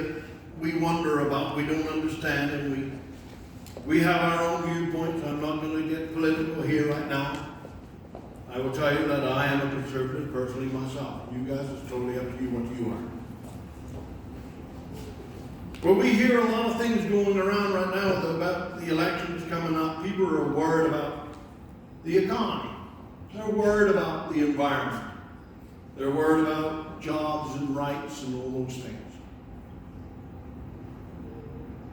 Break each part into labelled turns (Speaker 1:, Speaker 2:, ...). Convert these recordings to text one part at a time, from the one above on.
Speaker 1: we wonder about, we don't understand, and we have our own viewpoints. I'm not going to get political here right now. I will tell you that I am a conservative personally myself. You guys, it's totally up to you what you are. But we hear a lot of things going around right now about the elections coming up. People are worried about the economy. They're worried about the environment. They're worried about jobs and rights and all those things.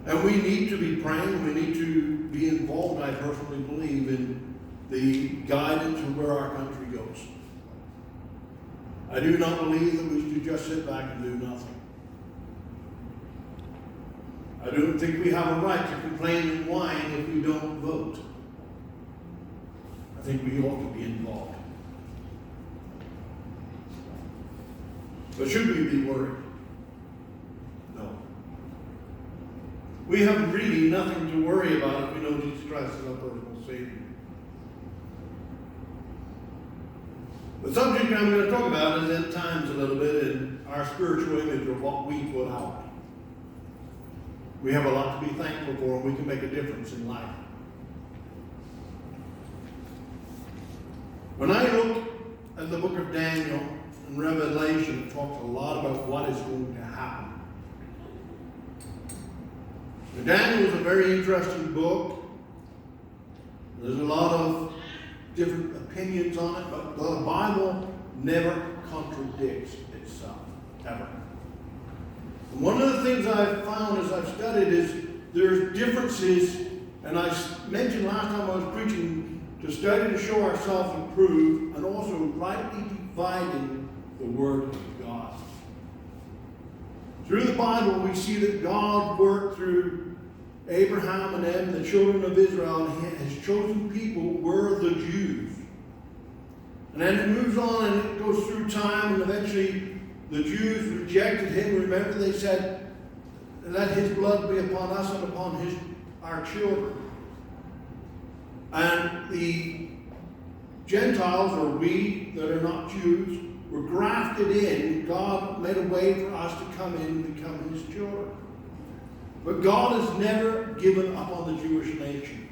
Speaker 1: And we need to be praying. We need to be involved, I personally believe, in the guidance of where our country goes. I do not believe that we should just sit back and do nothing. I don't think we have a right to complain and whine if we don't vote. I think we ought to be involved. But should we be worried? No. We have really nothing to worry about if we know Jesus Christ is our personal Savior. The subject I'm going to talk about is end times a little bit in our spiritual image of what we put out. We have a lot to be thankful for, and we can make a difference in life. When I look at the book of Daniel and Revelation, it talks a lot about what is going to happen. Now, Daniel is a very interesting book. There's a lot of different opinions on it, but the Bible never contradicts itself, ever. And one of the things I've found as I've studied is there's differences, and I mentioned last time I was preaching to study to show ourselves improved, and also rightly dividing the Word of God. Through the Bible, we see that God worked through Abraham and them, the children of Israel, and his chosen people were the Jews. And then it moves on and it goes through time, and eventually the Jews rejected him. Remember, they said, let his blood be upon us and upon our children. And the Gentiles, or we that are not Jews, were grafted in. God made a way for us to come in and become his children. But God has never given up on the Jewish nation.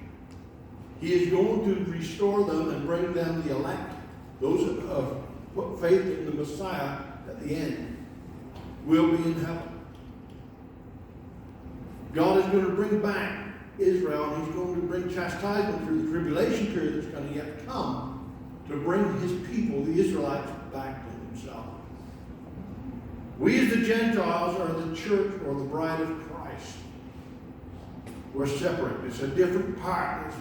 Speaker 1: He is going to restore them and bring them the elect, those that have put faith in the Messiah at the end, will be in heaven. God is going to bring back Israel, and he's going to bring chastisement through the tribulation period that's going to yet come to bring his people, the Israelites, back to himself. We as the Gentiles are the church, or the bride of Christ. We're separate. It's a different part. It's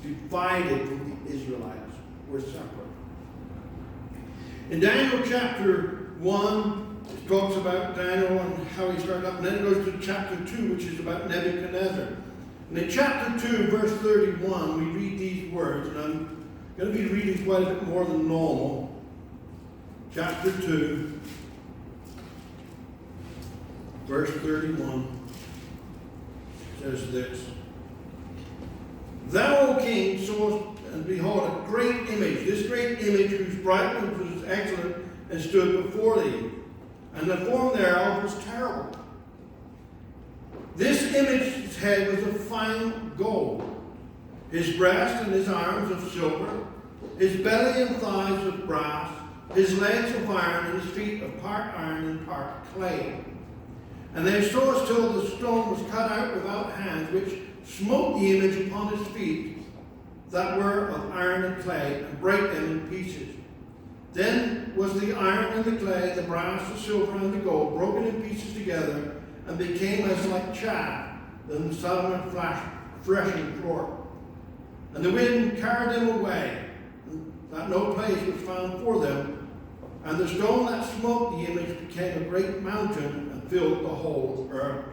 Speaker 1: divided from the Israelites. We're separate. In Daniel chapter 1, it talks about Daniel and how he started up, and then it goes to chapter 2, which is about Nebuchadnezzar. And in chapter 2, verse 31, we read these words, and I'm going to be reading quite a bit more than normal. Chapter 2, verse 31 says this: Thou, O king, sawest, and behold, a great image, this great image whose brightness was excellent, and stood before thee, and the form thereof was terrible. This image's head was of fine gold, his breast and his arms of silver, his belly and thighs of brass, his legs of iron, and his feet of part iron and part clay. And they saw us till the stone was cut out without hands, which smote the image upon his feet that were of iron and clay, and brake them in pieces. Then was the iron and the clay, the brass, the silver, and the gold broken in pieces together, and became as like chaff than the sudden threshing floor. And the wind carried them away, that no place was found for them. And the stone that smote the image became a great mountain and filled the whole earth.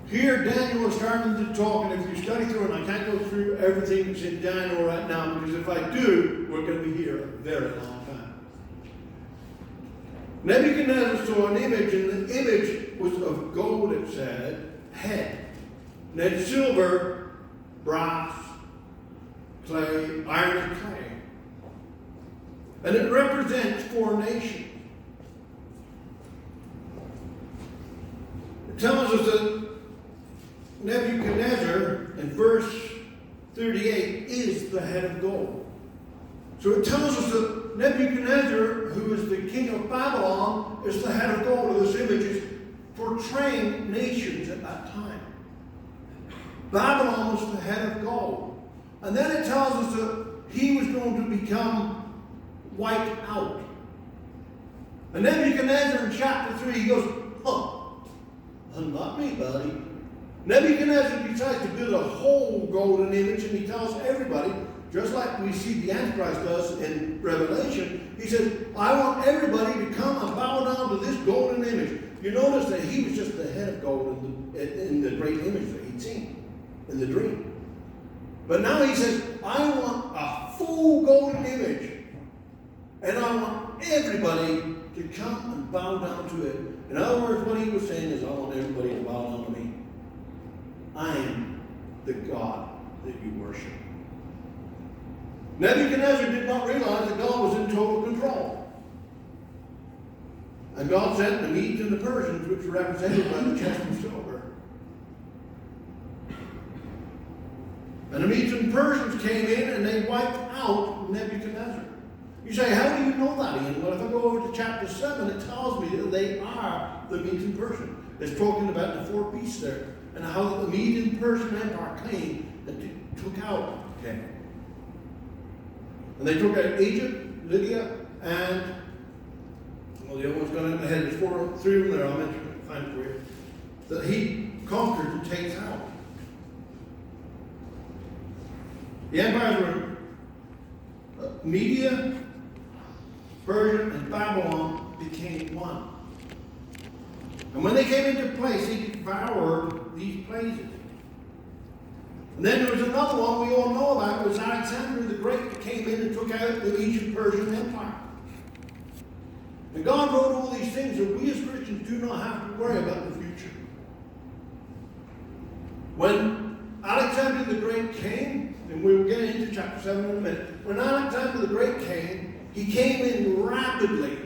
Speaker 1: Here Daniel is starting to talk, and if you study through it, I can't go through everything that's in Daniel right now, because if I do, we're going to be here a very long time. Nebuchadnezzar saw an image, and the image was of gold, it said, head. And then silver, brass, clay, iron and clay. And it represents four nations. tells us that Nebuchadnezzar, in verse 38, is the head of gold. So it tells us that Nebuchadnezzar, who is the king of Babylon, is the head of gold. This image is portraying nations at that time. Babylon was the head of gold. And then it tells us that he was going to become wiped out. And Nebuchadnezzar in chapter 3, he goes, not me, buddy. Nebuchadnezzar decides to build a whole golden image, and he tells everybody, just like we see the Antichrist does in Revelation, he says, I want everybody to come and bow down to this golden image. You notice that he was just the head of gold in the great image that he'd seen in the dream. But now he says, I want a full golden image, and I want everybody to come and bow down to it. In other words, what he was saying is, I want everybody to bow down to me. I am the God that you worship. Nebuchadnezzar did not realize that God was in total control. And God sent the Medes and the Persians, which were represented by the chest of silver. And the Medes and Persians came in and they wiped out Nebuchadnezzar. You say, how do you know that, Ian? Well, if I go over to chapter 7, it tells me that they are the Medes and Persians. It's talking about the four beasts there and how the Mede and Persian Empire came and took out him. And they took out Egypt, Lydia, and, well, the other one's gone out ahead. There's three of them there. I'll mention it, find it for you. That he conquered and takes out. The empires were Media, Persia, and Babylon became one. And when they came into place, he devoured these places. And then there was another one we all know about. It was Alexander the Great that came in and took out the Egypt-Persian Empire. And God wrote all these things that we as Christians do not have to worry about the future. When Alexander the Great came, and we will get into chapter 7 in a minute. When Alexander the Great came, he came in rapidly.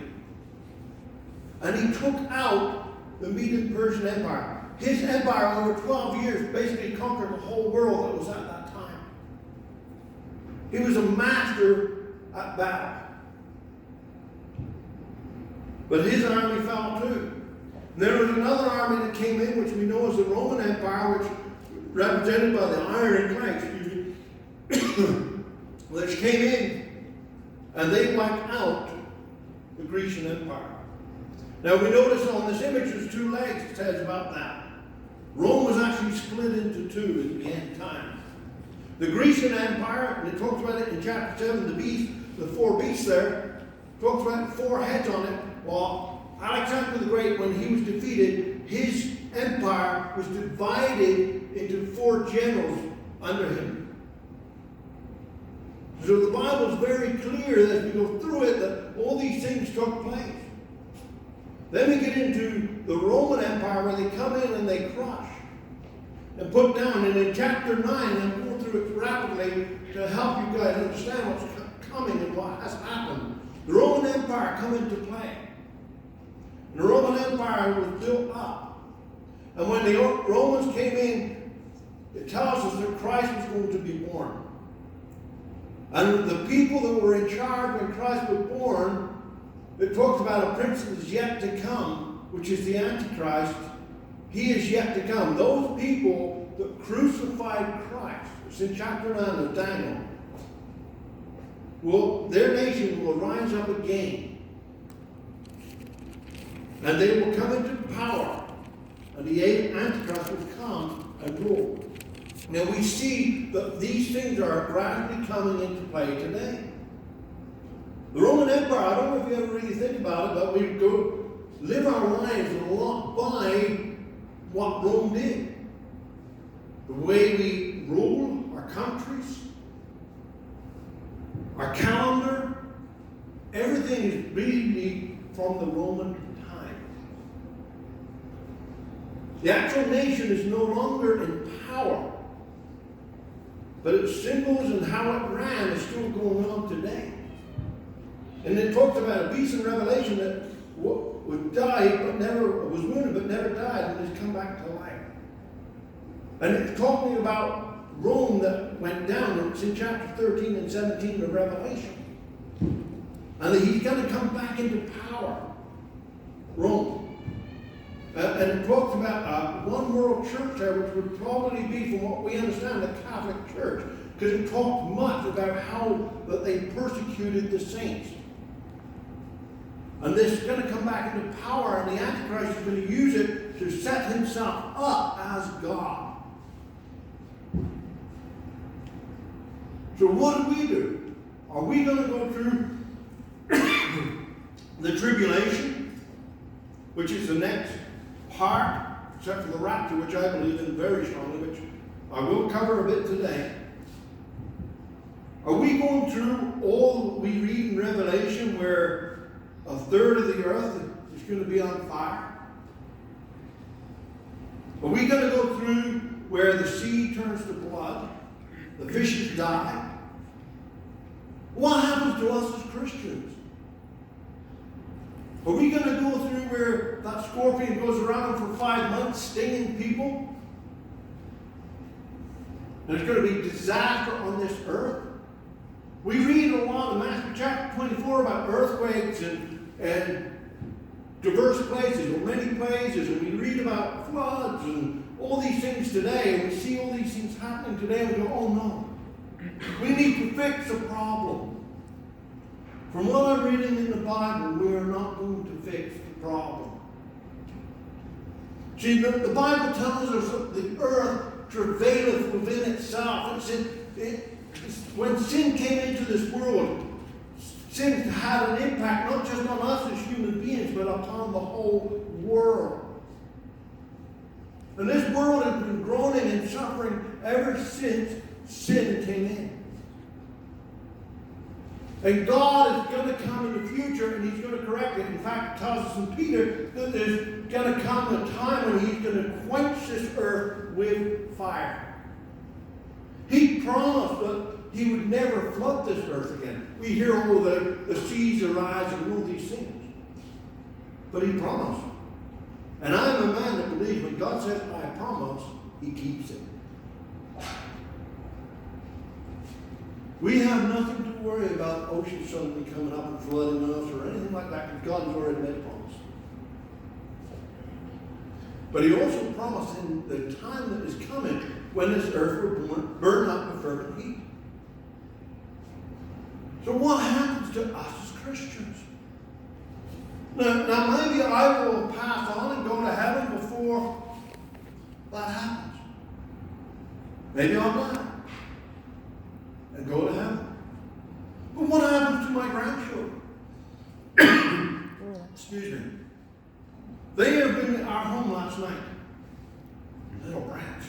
Speaker 1: And he took out the Mede and Persian Empire. His empire over 12 years basically conquered the whole world that was at that time. He was a master at battle. But his army fell too. And there was another army that came in, which we know as the Roman Empire, which represented by the iron planks, which came in, and they wiped out the Grecian Empire. Now we notice on this image there's two legs. It says about that. Rome was actually split into two at the end time. The Grecian Empire, and it talks about it in chapter 7, the four beasts there, talks about four heads on it. Well, Alexander the Great, when he was defeated, his empire was divided into four generals under him. So the Bible is very clear that as we go through it, that all these things took place. Then we get into the Roman Empire where they come in and they crush and put down. And in chapter 9, I'm going through it rapidly to help you guys understand what's coming and what has happened. The Roman Empire come into play. And the Roman Empire was built up. And when the Romans came in, it tells us that Christ was going to be born. And the people that were in charge when Christ was born, it talks about a prince that is yet to come, which is the Antichrist. He is yet to come. Those people that crucified Christ, it's in chapter 9 of Daniel, their nation will rise up again. And they will come into power. And the Antichrist will come and rule. Now we see that these things are gradually coming into play today. The Roman Empire, I don't know if you ever really think about it, but we go live our lives a lot by what Rome did. The way we rule our countries, our calendar, everything is really from the Roman time. The actual nation is no longer in power, but its symbols and how it ran is still going on today. And it talks about a beast in Revelation that was died but never was wounded but never died and has come back to life. And it's talking about Rome that went down. It's in chapter 13 and 17 of Revelation. And he's going to come back into power. Rome. And it talks about one world church there, which would probably be, from what we understand, the Catholic Church. Because it talks much about how that they persecuted the saints. And this is going to come back into power, and the Antichrist is going to use it to set himself up as God. So what do? Are we going to go through the tribulation, which is the next part, except for the rapture, which I believe in very strongly, which I will cover a bit today? Are we going through all that we read in Revelation, where a third of the earth is going to be on fire? Are we going to go through where the sea turns to blood, the fishes die? What happens to us as Christians? Are we going to go through where that scorpion goes around for 5 months stinging people? And it's going to be disaster on this earth? We read a lot in Matthew chapter 24 about earthquakes and diverse places, or many places, and we read about floods and all these things today, and we see all these things happening today, and we go, oh no. We need to fix the problem. From what I'm reading in the Bible, we are not going to fix the problem. See, the Bible tells us that the earth travaileth within itself. When sin came into this world, sin had an impact not just on us as human beings, but upon the whole world. And this world has been groaning and suffering ever since sin came in. And God is going to come in the future and he's going to correct it. In fact, it tells us in Peter that there's going to come a time when he's going to quench this earth with fire. He promised that he would never flood this earth again. We hear all the seas arise and all these things. But he promised. And I'm a man that believes when God says, I promise, he keeps it. We have nothing to worry about ocean suddenly coming up and flooding us or anything like that, because God has already made a promise. But he also promised in the time that is coming when this earth will burn up with fervent heat. So what happens to us as Christians? Now maybe I will pass on and go to heaven before that happens. Maybe I'll die and go to heaven. But what happens to my grandchildren? Excuse me. They have been at our home last night. Little brats.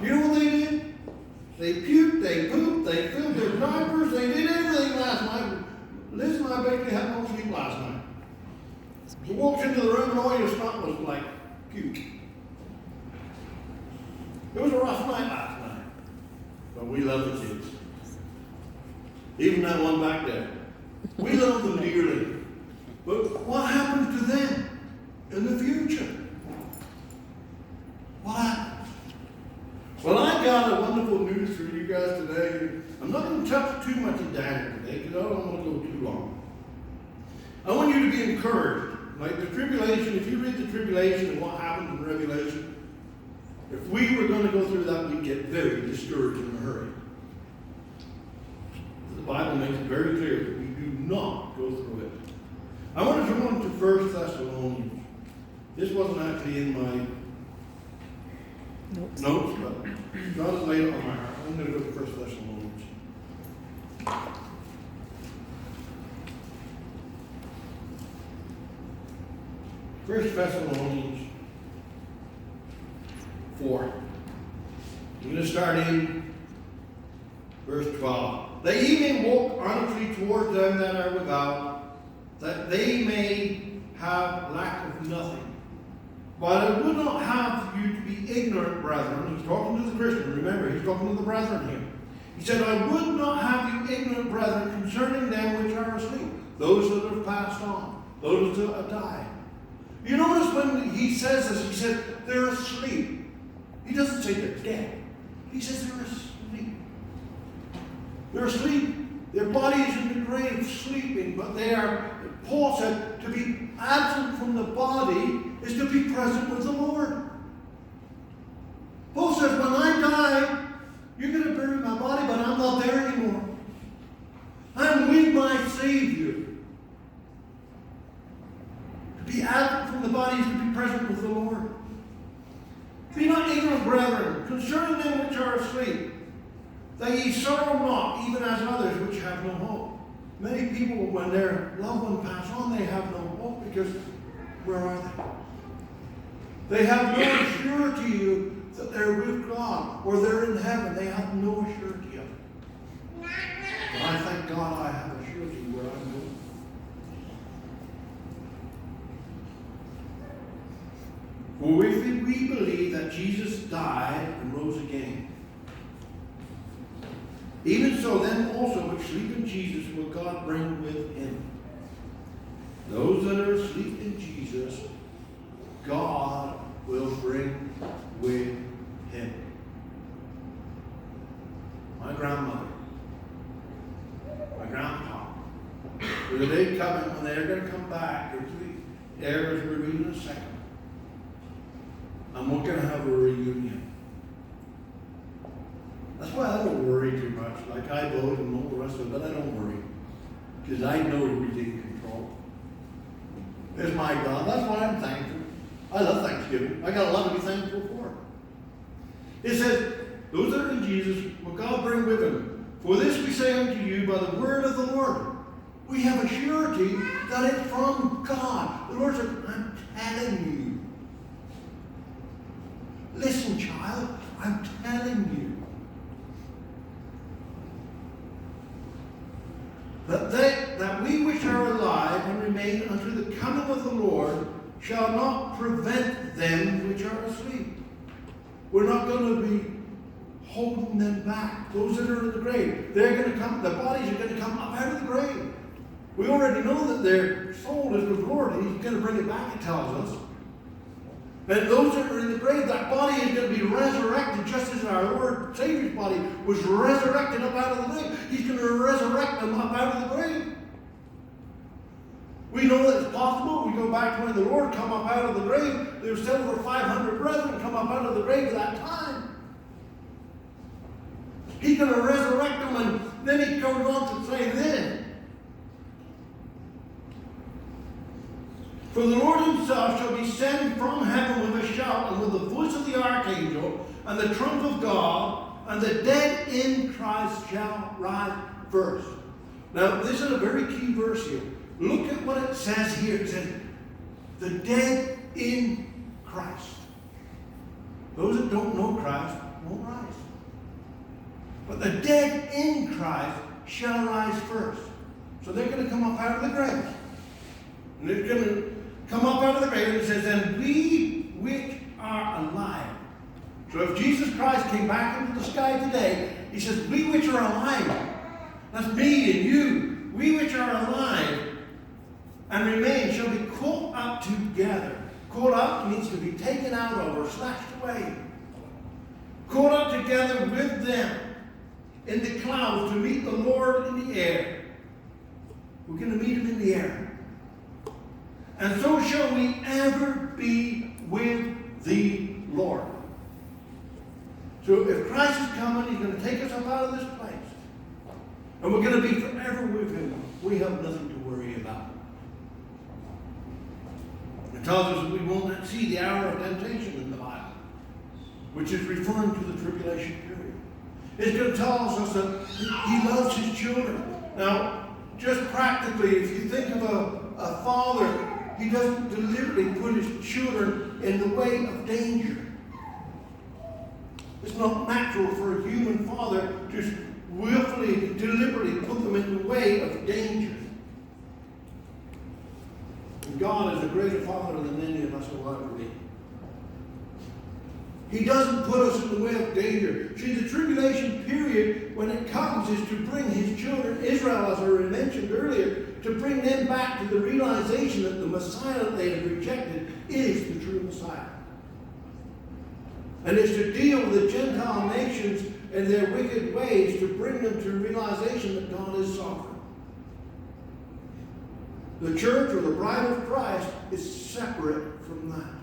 Speaker 1: You know what they did? They puked, they pooped, they filled their diapers, they did everything last night. Liz and I basically had no sleep last night. We walked into the room and all your snot was like puke. It was a rough night last night. But we love the kids. Even that one back there. We love them dearly. But what happens to them in the future? What happens? Well, I got a wonderful news for you guys today. I'm not going to touch too much into that today because I don't want to go too long. I want you to be encouraged. Like the tribulation, if you read the tribulation and what happens in Revelation, if we were going to go through that, we'd get very discouraged in a hurry. The Bible makes it very clear that we do not go through it. I want to turn to 1 Thessalonians. This wasn't actually in my notes, but God has laid it on my heart. I'm going to go to 1 Thessalonians. 1 Thessalonians 4. I'm going to start in verse 12. They even walk honestly towards them that are without, that they may have lack of nothing. But I would not have you to be ignorant, brethren. He's talking to the Christian. Remember, he's talking to the brethren here. He said, I would not have you ignorant, brethren, concerning them which are asleep, those that have passed on. those that have died. You notice when he says this, he said, they're asleep. He doesn't say they're dead. He says they're asleep. They're asleep. Their body is in the grave sleeping, but they are, Paul said, to be absent from the body is to be present with the Lord. Paul says, when I die, you're going to bury my body, but I'm not there anymore. I'm with my Savior. To be absent from the body is to be present with the Lord. Be not ignorant, brethren, concerning them which are asleep, that ye sorrow not, even as others which have no hope. Many people, when their loved one pass on, they have no hope because where are they? They have no surety that they're with God or they're in heaven. They have no surety of it. But I thank God I have a surety where I'm going. For if we believe that Jesus died and rose again, even so, them also which sleep in Jesus will God bring with him. Those that are asleep in Jesus, God will bring with him. My grandmother, my grandpa, there's a day coming when they're going to come back. The air as we're reading a second. And we're going to have a reunion. That's why I don't worry too much. Like I vote and all the rest of it, but I don't worry. Because I know who's in control. There's my God. That's why I'm thankful. I love Thanksgiving. I got a lot to be thankful for. It says, those that are in Jesus will God bring with him. For this we say unto you by the word of the Lord. We have a surety that it's from God. The Lord said, I'm telling you. Listen, child, I'm telling you. That we which are alive and remain unto the coming of the Lord shall not prevent them which are asleep. We're not going to be holding them back. Those that are in the grave, they're going to come, the bodies are going to come up out of the grave. We already know that their soul is with the Lord, and he's going to bring it back, it tells us. And those that are in the grave, that body is going to be resurrected just as our Lord Savior's body was resurrected up out of the grave. He's going to resurrect them up out of the grave. We know that it's possible. We go back to when the Lord come up out of the grave. There were still over 500 brethren come up out of the grave at that time. He's going to resurrect them, and then he goes on to say this. For the Lord himself shall descend from heaven with a shout, and with the voice of the archangel, and the trump of God, and the dead in Christ shall rise first. Now, this is a very key verse here. Look at what it says here. It says, the dead in Christ. Those that don't know Christ won't rise. But the dead in Christ shall rise first. So they're going to come up out of the grave. And they're going to come up out of the grave, and it says, and we which are alive. So if Jesus Christ came back into the sky today, he says, we which are alive. That's me and you. We which are alive and remain shall be caught up together. Caught up means to be taken out of or snatched away. Caught up together with them in the clouds to meet the Lord in the air. We're going to meet him in the air. And so shall we ever be with the Lord. So if Christ is coming, he's going to take us up out of this place. And we're going to be forever with him. We have nothing to worry about. It tells us that we will not see the hour of temptation in the Bible, which is referring to the tribulation period. It's going to tell us that he loves his children. Now, just practically, if you think of a father, he doesn't deliberately put his children in the way of danger. It's not natural for a human father to willfully, deliberately put them in the way of danger. And God is a greater father than any of us will ever be. He doesn't put us in the way of danger. See, the tribulation period, when it comes, is to bring his children, Israel, as I mentioned earlier, to bring them back to the realization that the Messiah that they had rejected is the true Messiah. And it's to deal with the Gentile nations and their wicked ways, to bring them to realization that God is sovereign. The church, or the bride of Christ, is separate from that.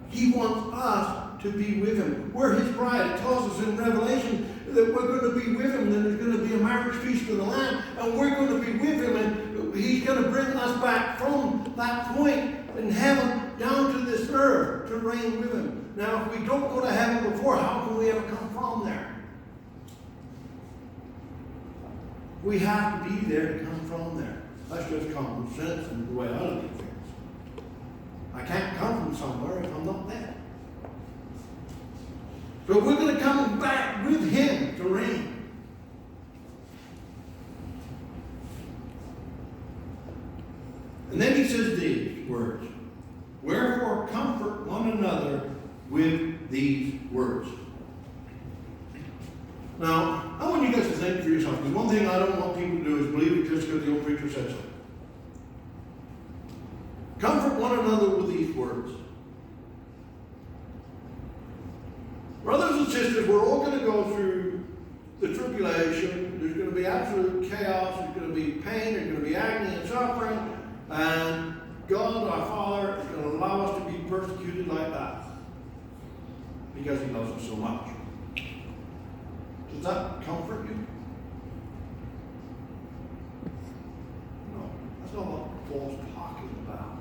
Speaker 1: He wants us to be with him. We're his bride. It tells us in Revelation that we're going to be with him, and there's going to be a marriage feast of the Lamb, and we're going to be with him, and he's going to bring us back from that point in heaven down to this earth to reign with him. Now, if we don't go to heaven before, how can we ever come from there? We have to be there to come from there. That's just common sense and the way I look at things. I can't come from somewhere if I'm not there. So we're going to come back with him to reign. And then he says these words. Wherefore comfort one another with these words. Now, I want you guys to think for yourself, because one thing I don't want people to do is believe it just because the old preacher said so. Comfort one another with these words. Brothers and sisters, we're all going to go through the tribulation. There's going to be absolute chaos. There's going to be pain. There's going to be agony and suffering. And God, our Father, is going to allow us to be persecuted like that because he loves us so much. Does that comfort you? No, that's not what Paul's talking about.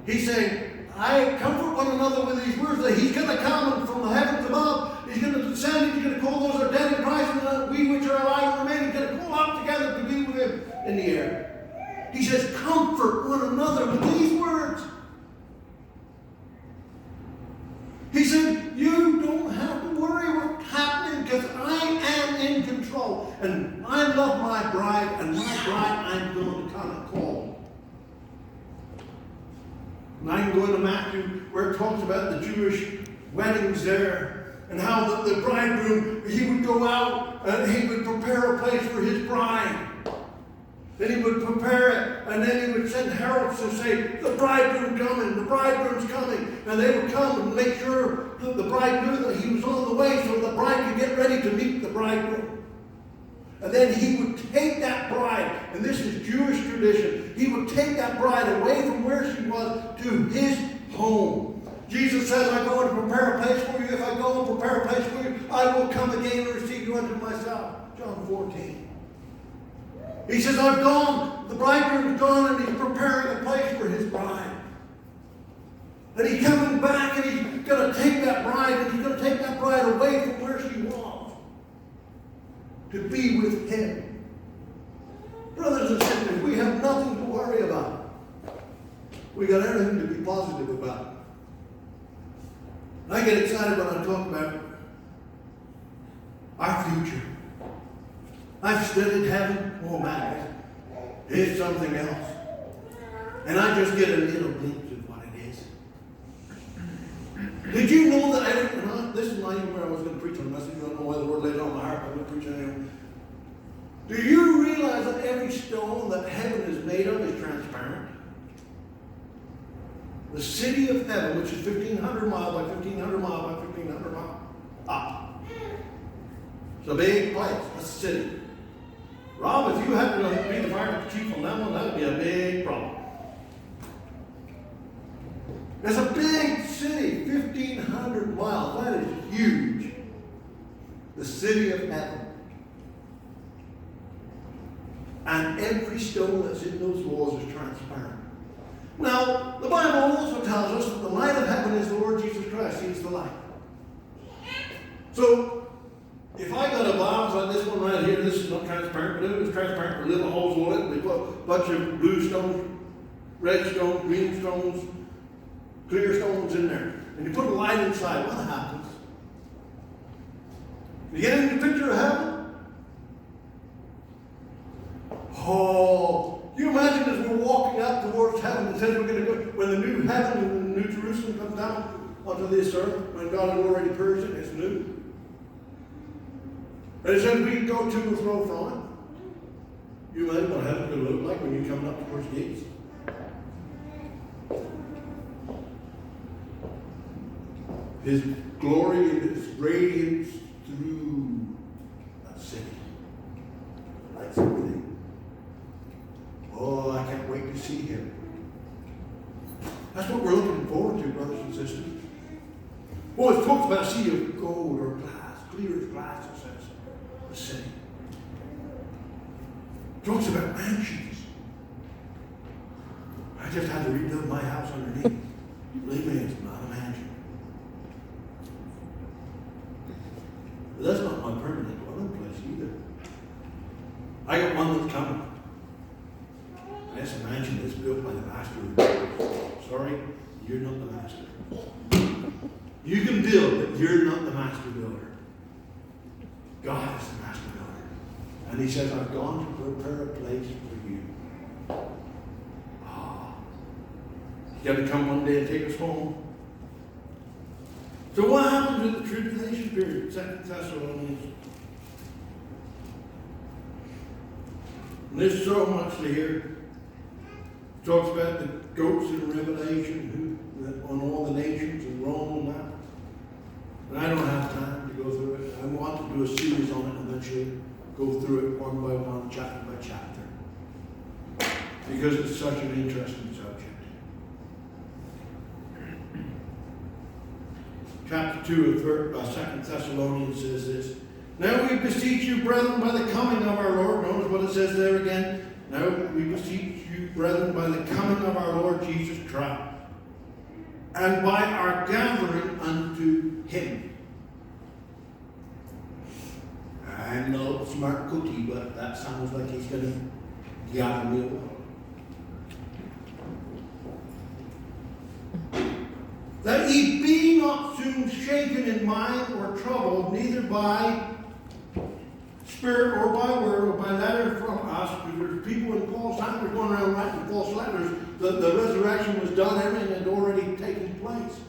Speaker 1: He's saying, I comfort one another with these words that he's going to come from the heavens above. He's going to descend. He's going to call those who are dead in Christ, and we which are alive and remain. He's going to call out together to be with him in the air. He says, comfort one another with these words. He said, you don't have to worry what's happening because I am in control. And I love my bride, and my bride I'm going to come and call. And I can go into Matthew where it talks about the Jewish weddings there and how the bridegroom, he would go out and he would prepare a place for his bride. Then he would prepare it, and then he would send heralds to say, the bridegroom's coming, the bridegroom's coming. And they would come and make sure that the bride knew that he was on the way so the bride could get ready to meet the bridegroom. And then he would take that bride, and this is Jewish tradition, he would take that bride away from where she was to his home. Jesus says, I go and prepare a place for you. If I go and prepare a place for you, I will come again and receive you unto myself. John 14. He says, I've gone, the bridegroom's gone, and he's preparing a place for his bride. And he's coming back, and he's going to take that bride, and he's going to take that bride away from where she was to be with him. Brothers and sisters, we have nothing to worry about. We got everything to be positive about. And I get excited when I talk about our future. I've studied heaven. Oh man, it's something else. And I just get a little glimpse of what it is. Did you know that this is not even where I was going to preach on a message. I don't know why the Lord laid it on my heart. I'm going to preach on it. Do you realize that every stone that heaven is made of is transparent? The city of heaven, which is 1,500 miles by 1,500 miles by 1,500 miles up. It's a big place. That's a city. Rob, if you happen to be the fire chief on that one, that would be a big problem. It's a big city, 1,500 miles. That is huge. The city of heaven. And every stone that's in those walls is transparent. Now, the Bible also tells us that the light of heaven is the Lord Jesus Christ. He is the light. So, if I got a box like this one right here, this is not transparent, but if it was transparent with little holes on it, we put a bunch of blue stones, red stones, green stones, clear stones in there. And you put a light inside, what happens? You get into the picture of heaven? Oh, you imagine as we're walking up towards heaven, it says we're going to go, when the new heaven and the new Jerusalem comes down onto this earth, when God has already purged it, it's new. And it says we can go to and fro from You imagine what heaven's going to look like when you're coming up towards gates? His glory and His radiance through that city. Lights everything. Oh, I can't wait to see Him. That's what we're looking forward to, brothers and sisters. Oh, it talks about a sea of gold or glass, clear as glass, it says. The city. It talks about mansions. I just had to rebuild my house underneath. Believe me, it's not a mansion. But that's not my permanent dwelling place either. I got one that's coming. That's a mansion that's built by the master. Sorry, you're not the master. You can build, but you're not the master builder. God is the master builder. And He says, I've gone to prepare a place for you. He's got to come one day and take us home. So what happens in the tribulation period? 2 Thessalonians. And there's so much to hear. It talks about the goats in Revelation, on all the nations and Rome and that. And I don't have time to go through it. I want to do a series on it eventually. Go through it one by one, chapter by chapter. Because it's such an interesting subject. Chapter 2 of 2 Thessalonians says this. Now we beseech you, brethren, by the coming of our Lord. Notice what it says there again. Now we beseech you, brethren, by the coming of our Lord Jesus Christ, and by our gathering unto Him. I'm no smart cookie, but that sounds like He's going to gather me away. That ye be not soon shaken in mind or troubled, neither by spirit or by word or by letter from us. Because there's people in Paul's time were going around writing false letters. The resurrection was done, everything had already taken place.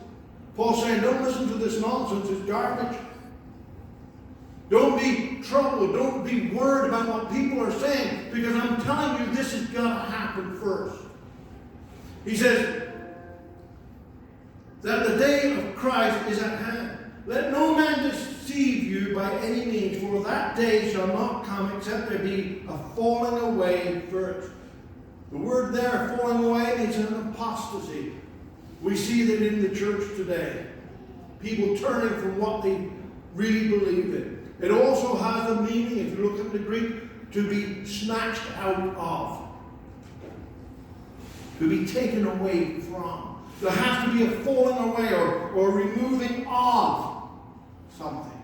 Speaker 1: Paul's saying, don't listen to this nonsense, it's garbage. Don't be troubled, don't be worried about what people are saying, because I'm telling you, this has got to happen first. He says that the day of Christ is at hand. Let no man deceive you by any means, for that day shall not come except there be a falling away first. The word there, falling away, means an apostasy. We see that in the church today. People turning from what they really believe in. It also has a meaning, if you look at the Greek, to be snatched out of. To be taken away from. There has to be a falling away or removing of something.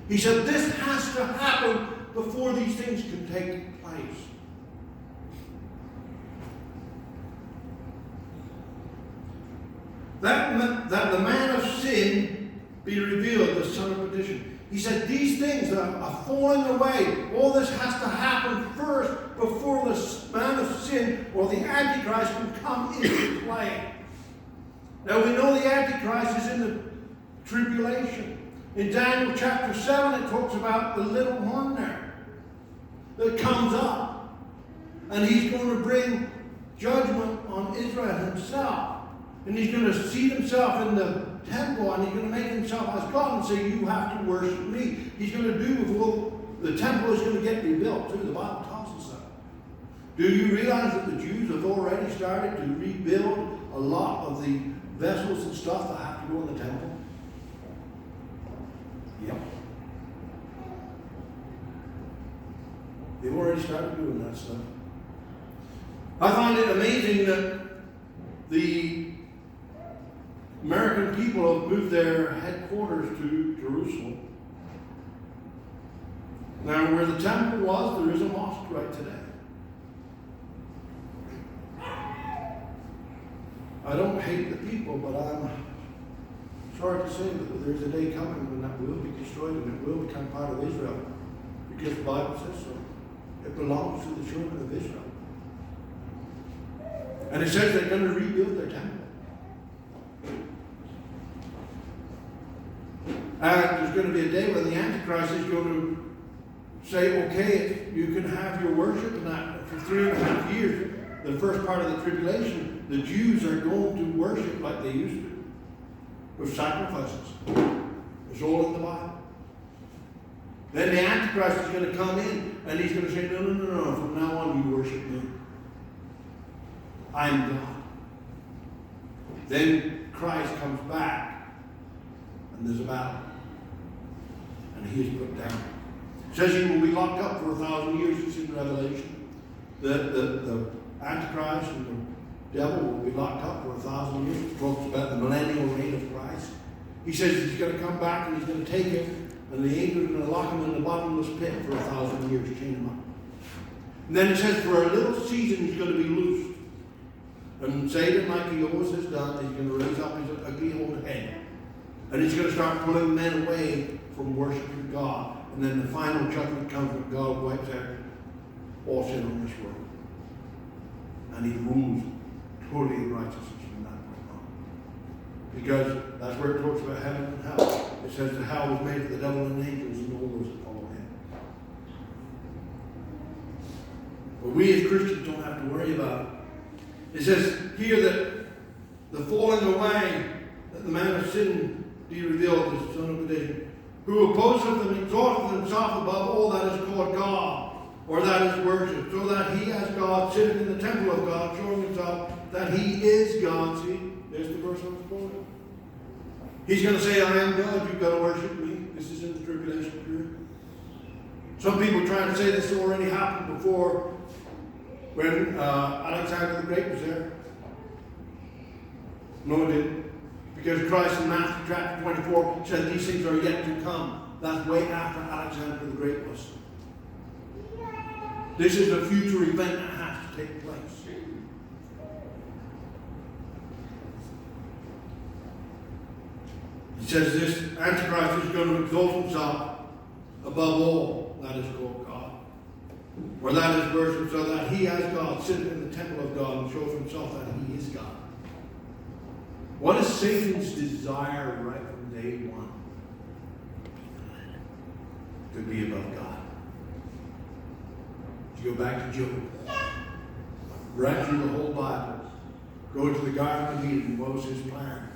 Speaker 1: He said this has to happen before these things can take place. That the man of sin be revealed, the son of perdition. He said these things are falling away. All this has to happen first before the man of sin or the Antichrist can come into play. Now we know the Antichrist is in the tribulation. In Daniel chapter 7 it talks about the little horn there that comes up. And he's going to bring judgment on Israel himself. And he's going to seat himself in the temple and he's going to make himself as God and say, you have to worship me. He's going to do, well, the temple is going to get rebuilt too. The Bible tells us that. Do you realize that the Jews have already started to rebuild a lot of the vessels and stuff that have to go in the temple? Yep. They've already started doing that stuff. I find it amazing that the American people have moved their headquarters to Jerusalem. Now, where the temple was, there is a mosque right today. I don't hate the people, but I'm sorry to say that there's a day coming when that will be destroyed and it will become part of Israel. Because the Bible says so. It belongs to the children of Israel. And it says they're going to rebuild their temple. And there's going to be a day when the Antichrist is going to say, okay, you can have your worship, and that for 3.5 years, the first part of the tribulation, the Jews are going to worship like they used to, with sacrifices. It's all in the Bible. Then the Antichrist is going to come in, and he's going to say, no, from now on you worship me. I'm God. Then Christ comes back, and there's a battle. And he is put down. It says he will be locked up for 1,000 years. It's in Revelation. The Antichrist and the devil will be locked up for 1,000 years. It talks about the millennial reign of Christ. He says he's going to come back and he's going to take him, and the angels are going to lock him in the bottomless pit for 1,000 years, chain him up. And then it says for a little season he's going to be loosed. And Satan, like he always has done, he's going to raise up his ugly old head. And he's going to start pulling men away from worshiping God. And then the final judgment comes when God wipes out all sin on this world. And he rules totally in righteousness from that point on. Because that's where it talks about heaven and hell. It says the hell was made for the devil and the angels and all those that follow him. But we as Christians don't have to worry about it. It says here that the falling away, that the man of sin be revealed, the son of perdition, who opposeth and exalteth himself above all that is called God, or that is worshipped, so that he as God sitteth in the temple of God, showing himself that he is God. See, there's the verse I was quoting. He's going to say, I am God, you've got to worship me. This is in the tribulation period. Some people try to say this already happened before when Alexander the Great was there. No, it didn't. Because Christ in Matthew chapter 24 said these things are yet to come. That's way after Alexander the Great was. This is a future event that has to take place. He says this Antichrist is going to exalt himself above all that is called God, or that is worshipped, so that he as God sitteth in the temple of God and shows himself that he is God. What is Satan's desire right from day one? To be above God. You go back to Job. Right through the whole Bible. Go to the Garden of Eden. What was his plan?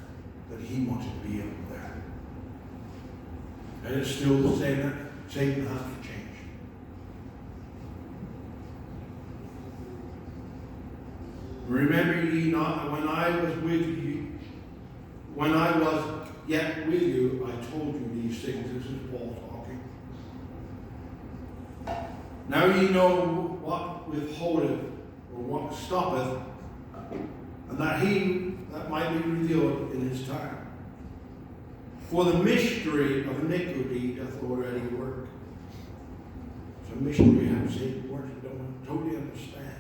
Speaker 1: That he wanted to be up there. And it's still the same. That Satan has to change. Remember ye not that when I was with you, when I was yet with you, I told you these things. This is Paul talking. Now ye know what withholdeth, or what stoppeth, and that he that might be revealed in his time. For the mystery of iniquity doth already work. It's a mystery how Satan works. We don't totally understand.